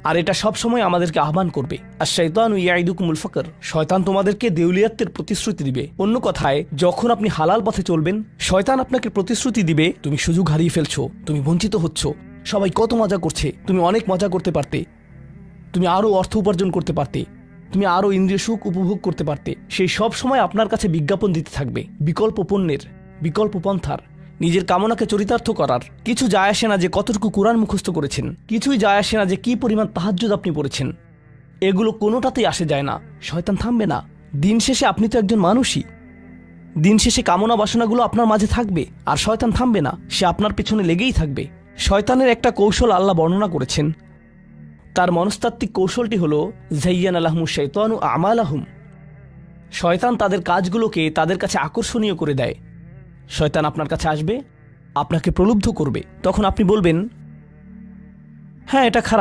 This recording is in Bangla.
আর এটা সব সময় আমাদেরকে আহ্বান করবে। আর শাইতানু ইয়াইদুকুমুল ফাকর, শয়তান তোমাদেরকে দেউলিয়াত্বের প্রতিশ্রুতি দিবে। অন্য কথায়, যখন আপনি হালাল পথে চলবেন, শয়তান আপনাকে প্রতিশ্রুতি দিবে তুমি সুযোগ হারিয়ে ফেলছো, তুমি বঞ্চিত হচ্ছ, সবাই কত মজা করছে, তুমি অনেক মজা করতে পারতে, তুমি আরো অর্থ উপার্জন করতে পারতে, তুমি আরো ইন্দ্রিয় সুখ উপভোগ করতে পারতে। সেই সব সময় আপনার কাছে বিজ্ঞাপন দিতে থাকবে বিকল্প পণ্যের, বিকল্প পন্থার। নিজের কামনাকে চরিতার্থ করার কিছু যায় আসে না যে কতটুকু কোরআন মুখস্থ করেছেন, কিছুই যায় আসে না যে কি পরিমাণ তাহাজ্জুদ আপনি পড়েছেন, এগুলো কোনোটাতেই আসে যায় না। শয়তান থামবে না। দিন শেষে আপনি তো একজন মানুষই। দিন শেষে কামনা বাসনাগুলো আপনার মাঝে থাকবে, আর শয়তান থামবে না, সে আপনার পেছনে লেগেই থাকবে। শয়তানের একটা কৌশল আল্লাহ বর্ণনা করেছেন। তার মনস্তাত্ত্বিক কৌশলটি হল যায়্যানা লাহুমুশ শাইতানু আমালাহুম। শয়তান তাদের কাজগুলোকে তাদের কাছে আকর্ষণীয় করে দেয়। শয়তান আপনার কাছে আসবে, আপনাকে প্রলুব্ধ করবে। তখন আপনি বলবেন, হ্যাঁ এটা খারাপ।